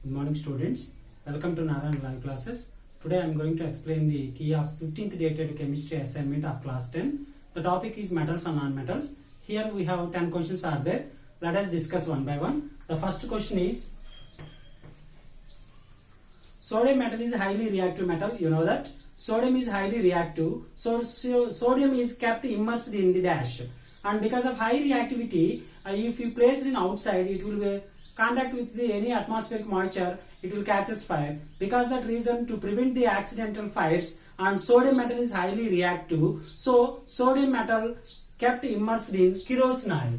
Good morning students. Welcome to Narayan live classes. Today I am going to explain the key of 15th dated chemistry assignment of class 10. The topic is metals and non-metals. Here we have 10 questions are there. Let us discuss one by one. The first question is, sodium metal is a highly reactive metal. You know that. Sodium is highly reactive. So sodium is kept immersed in the dash. And because of high reactivity, if you place it in outside, it will contact with any atmospheric moisture, it will catches fire. Because that reason, to prevent the accidental fires, and sodium metal is highly reactive, so sodium metal kept immersed in kerosene oil.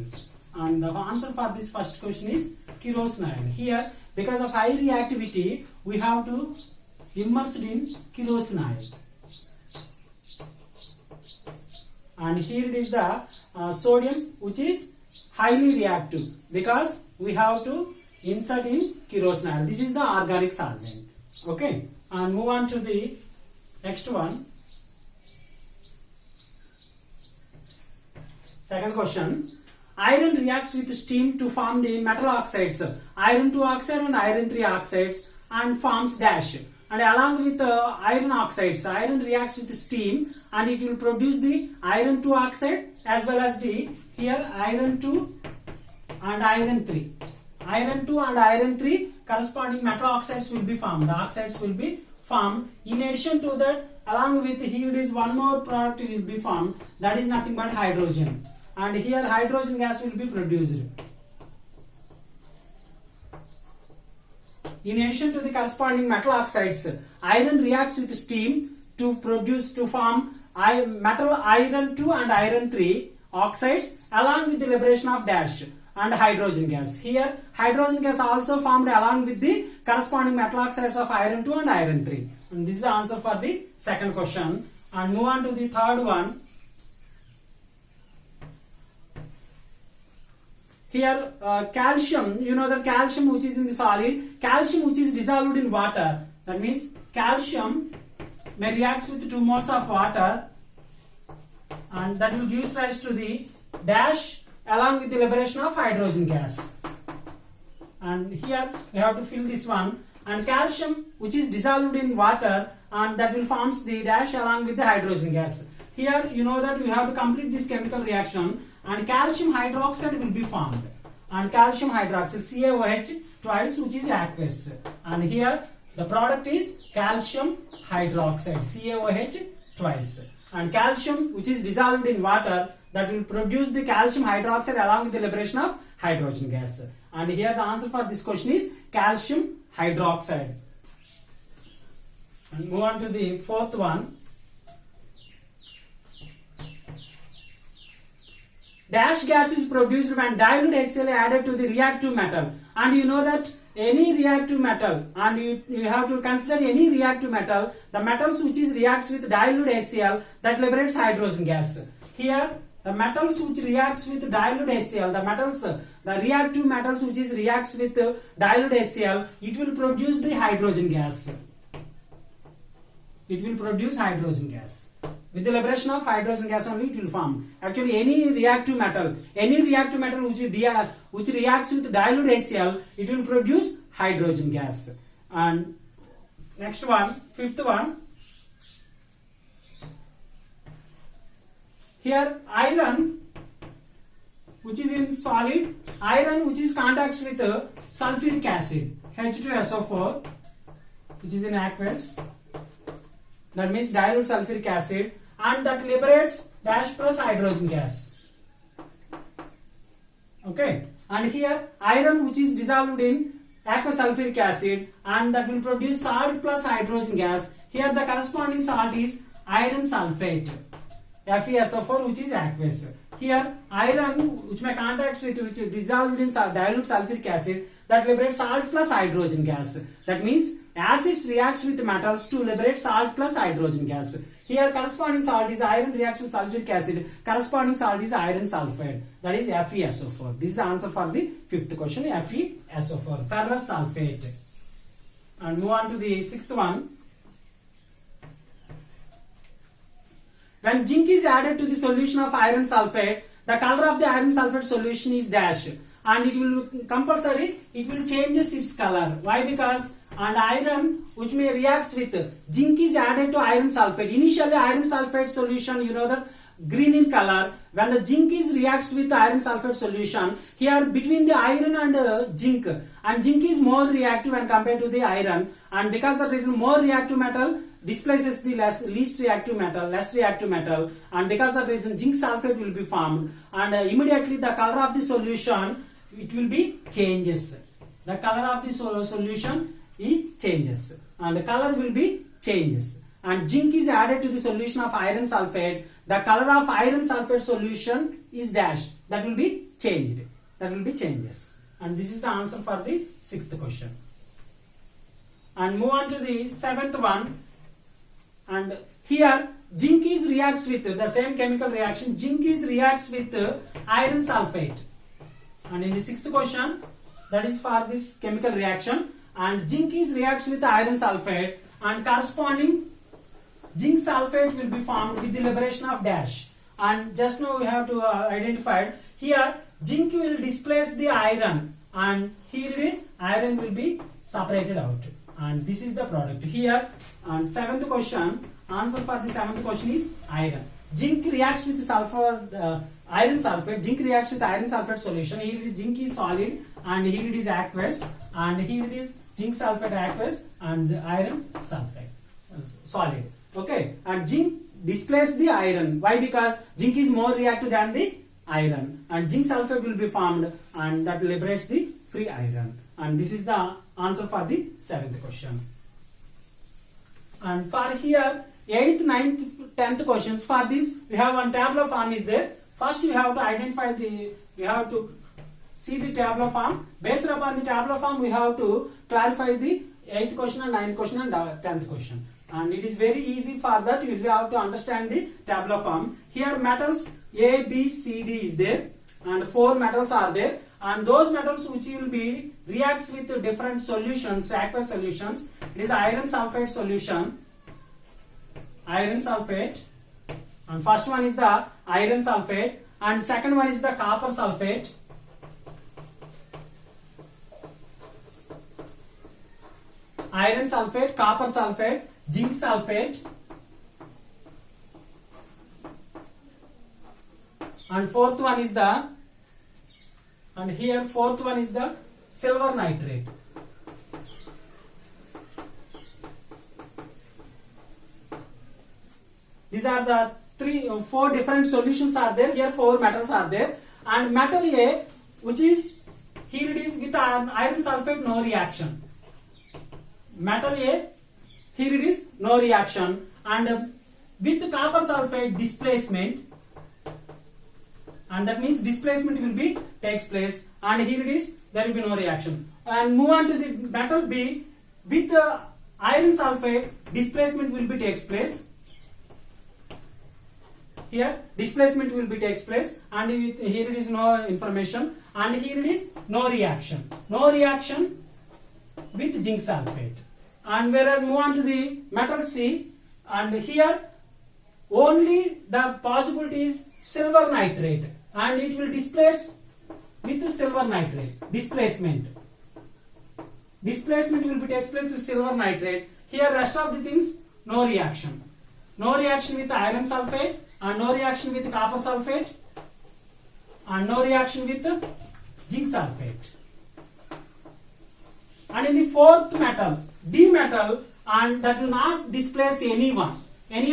And the answer for this first question is kerosene oil. Here, because of high reactivity, we have to immerse in kerosene oil. And here it is the sodium, which is highly reactive, because we have to insert in kerosene oil. This is the organic solvent. Okay, and move on to the next one. Second question. Iron reacts with steam to form the metal oxides, iron 2 oxide and iron 3 oxides, and forms dash. And along with iron oxides, iron reacts with steam and it will produce the iron 2 oxide as well as the here iron 2 and iron 3. Iron 2 and iron 3 corresponding metal oxides will be formed. The oxides will be formed. In addition to that, along with here is one more product will be formed, that is nothing but hydrogen. And here hydrogen gas will be produced. In addition to the corresponding metal oxides, iron reacts with steam to form metal iron 2 and iron 3 oxides along with the liberation of dash and hydrogen gas. Here hydrogen gas also formed along with the corresponding metal oxides of iron 2 and iron 3. And this is the answer for the second question. And move on to the third one. Here calcium, you know that calcium which is in the solid, calcium which is dissolved in water, that means calcium may react with 2 moles of water and that will give rise to the dash along with the liberation of hydrogen gas. And here we have to fill this one, and calcium which is dissolved in water and that will forms the dash along with the hydrogen gas. Here you know that we have to complete this chemical reaction and calcium hydroxide will be formed, and calcium hydroxide CaOH twice, which is aqueous, and here the product is calcium hydroxide CaOH twice, and calcium which is dissolved in water that will produce the calcium hydroxide along with the liberation of hydrogen gas. And here the answer for this question is calcium hydroxide. And move on to the fourth one. Dash gas is produced when dilute HCl added to the reactive metal. And you know that any reactive metal, and you have to consider any reactive metal, the metals which is reacts with dilute HCl that liberates hydrogen gas. Here the metals which reacts with dilute HCl, the reactive metals which is reacts with dilute HCl, it will produce the hydrogen gas. It will produce hydrogen gas. With the liberation of hydrogen gas only it will form. Actually any reactive metal which reacts with dilute HCl, it will produce hydrogen gas. And next one, fifth one. Here iron which is in solid, iron which is contacts with sulfuric acid H2SO4 which is in aqueous, that means dilute sulfuric acid, and that liberates dash plus hydrogen gas. Okay, and here iron which is dissolved in aqueous sulfuric acid and that will produce salt plus hydrogen gas. Here the corresponding salt is iron sulfate FeSO4 which is aqueous. Here iron which may contacts with which is dissolved in dilute sulfuric acid that liberates salt plus hydrogen gas. That means acids reacts with metals to liberate salt plus hydrogen gas. Here corresponding salt is iron reacts with sulfuric acid, corresponding salt is iron sulfide, that is FeSO4. This is the answer for the fifth question, FeSO4, ferrous sulfate. And move on to the sixth one. When zinc is added to the solution of iron sulfate, the color of the iron sulfate solution is dash, and it will compulsory, it will change its color. Why? Because and iron which may reacts with zinc is added to iron sulfate. Initially iron sulfate solution, you know that green in color. When the zinc is reacts with iron sulfate solution, here between the iron and zinc is more reactive when compared to the iron, and because that reason more reactive metal displaces the less reactive metal, and because that reason zinc sulfate will be formed, and immediately the color of the solution, it will be changes. The color of the solution is changes, and the color will be changes, and zinc is added to the solution of iron sulfate. The color of iron sulfate solution is dash, that will be changed, that will be changes, and this is the answer for the 6th question. And move on to the 7th one. And here zinc is reacts with the same chemical reaction. Zinc is reacts with iron sulfate, and in the 6th question, that is for this chemical reaction, and zinc is reacts with iron sulfate, and corresponding zinc sulfate will be formed with the liberation of dash. And just now we have to identify here zinc will displace the iron, and here it is iron will be separated out, and this is the product here. And 7th question, answer for the 7th question is iron. Zinc reacts with sulfur iron sulfate. Zinc reacts with iron sulfate solution. Here it is zinc is solid, and here it is aqueous, and here it is zinc sulfate aqueous and iron sulfate solid. Okay, and zinc displaces the iron. Why? Because zinc is more reactive than the iron, and zinc sulfate will be formed, and that liberates the free iron. And this is the answer for the 7th question. And for here 8th, 9th, 10th questions, for this we have one tabular form is there. First we have to identify we have to see the tabular form. Based upon the tabular form, we have to clarify the 8th question and 9th question and 10th question. And it is very easy for that. You have to understand the tabular form. Here metals A, B, C, D is there, and 4 metals are there, and those metals which will be reacts with different solutions, aqueous solutions. It is iron sulfate solution, iron sulfate, and first one is the iron sulfate, and second one is the copper sulfate, iron sulfate, copper sulfate, zinc sulfate, and fourth one is the, and here fourth one is the silver nitrate. These are the 4 different solutions are there. Here 4 metals are there, and metal A, which is here it is with iron sulfate, no reaction. Metal A, here it is no reaction, and with copper sulfate displacement, and that means displacement will be takes place, and here it is there will be no reaction. And move on to the metal B, with iron sulfate displacement will be takes place. Here displacement will be takes place, and here it is no information, and here it is no reaction with zinc sulfate. And whereas move on to the metal C, and here only the possibility is silver nitrate, and it will displace with silver nitrate. Displacement will be takes place with silver nitrate. Here rest of the things no reaction with iron sulfate, and no reaction with copper sulfate, and no reaction with zinc sulfate. And in the 4th metal, D metal, and that will not displace any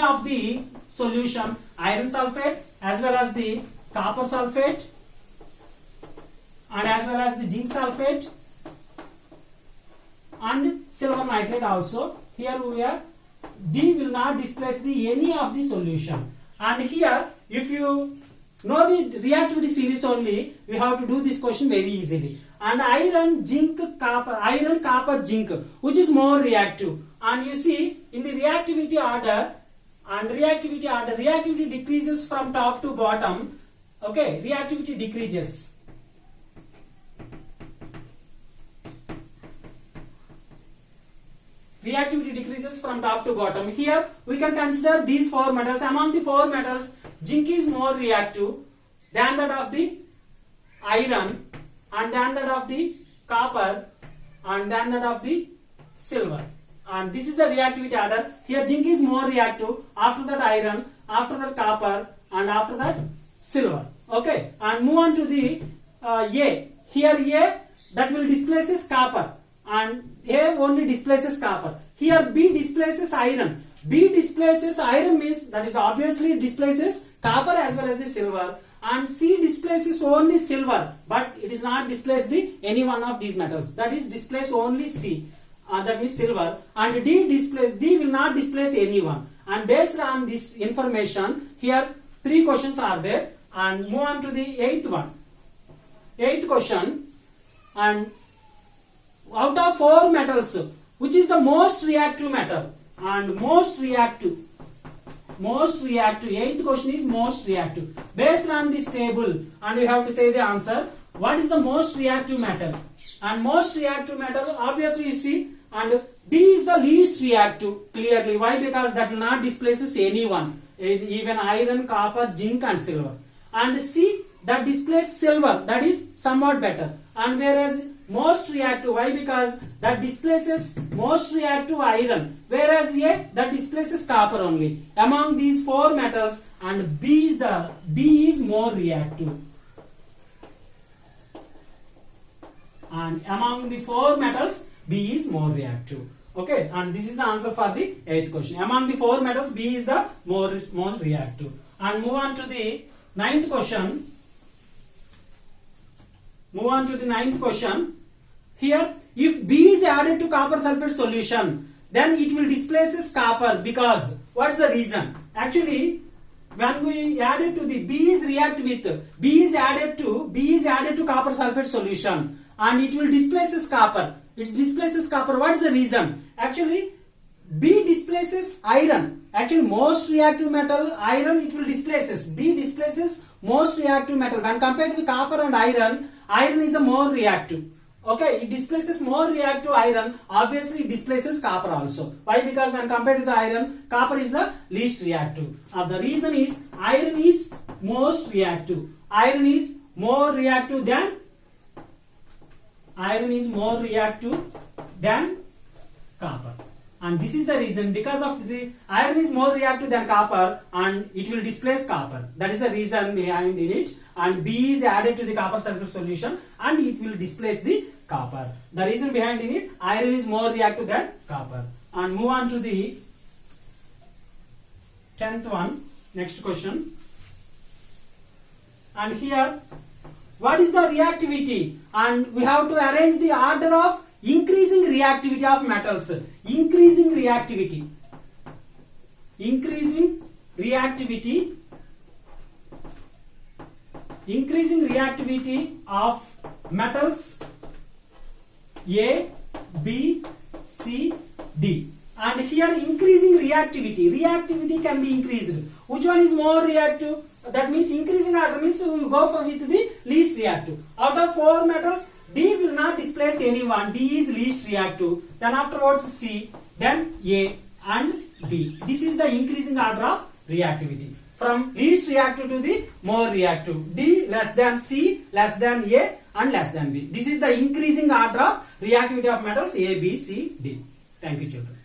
of the solution, iron sulfate as well as the copper sulfate, and as well as the zinc sulfate and silver nitrate also. Here we are, D will not displace any of the solution. And here if you know the reactivity series only, we have to do this question very easily. And iron, copper, zinc, which is more reactive. And you see in the reactivity order, reactivity decreases from top to bottom. Okay, reactivity decreases. Reactivity decreases from top to bottom. Here we can consider these 4 metals. Among the 4 metals, zinc is more reactive. than that of the iron, and than that of the copper, and than that of the silver. And this is the reactivity order. Here zinc is more reactive, after that iron, after that copper, and after that silver. Okay, and move on to the A. Here A, that will displaces copper, and A only displaces copper. Here B displaces iron. B displaces iron means that is obviously displaces copper as well as the silver, and C displaces only silver, but it is not displace the any one of these metals. That is displace only C, that means silver, and D will not displace anyone. And based on this information, here 3 questions are there, and move on to the 8th one. 8th question, and out of 4 metals, which is the most reactive metal? And most reactive, 8th question is most reactive. Based on this table, and you have to say the answer, what is the most reactive metal? And most reactive metal, obviously you see, and D is the least reactive, clearly. Why? Because that will not displaces anyone, even iron, copper, zinc and silver. And C, that displaces silver, that is somewhat better. And whereas most reactive, why? Because that displaces most reactive iron, whereas A, that displaces copper only. Among these 4 metals, and B is more reactive. And among the 4 metals, B is more reactive. Okay, and this is the answer for the 8th question. Among the 4 metals, B is the more reactive. And move on to the 9th question. Move on to the 9th question. Here, if B is added to copper sulfate solution, then it will displaces copper, because what is the reason? Actually, when we add it to the B is added to copper sulfate solution, and it will displaces copper. It displaces copper. What is the reason? Actually, B displaces iron. Actually, most reactive metal, iron, it will displaces. B displaces most reactive metal. When compared to the copper and iron is the more reactive. Okay, it displaces more reactive iron. Obviously, it displaces copper also. Why? Because when compared to the iron, copper is the least reactive. The reason is iron is most reactive. Iron is more reactive than copper. And this is the reason, because of the iron is more reactive than copper, and it will displace copper. That is the reason behind it. And B is added to the copper sulfate solution, and it will displace the copper. The reason behind it, iron is more reactive than copper. And move on to the 10th one. Next question. And here, what is the reactivity? And we have to arrange the order of increasing reactivity of metals. Increasing reactivity of metals A, B, C, D. And here increasing reactivity can be increased. Which one is more reactive? That means increasing order means we will go with the least reactive. Out of 4 metals, D will not displace anyone. D is least reactive. Then afterwards C, then A and B. This is the increasing order of reactivity. From least reactive to the more reactive. D less than C, less than A and less than B. This is the increasing order of reactivity of metals A, B, C, D. Thank you, children.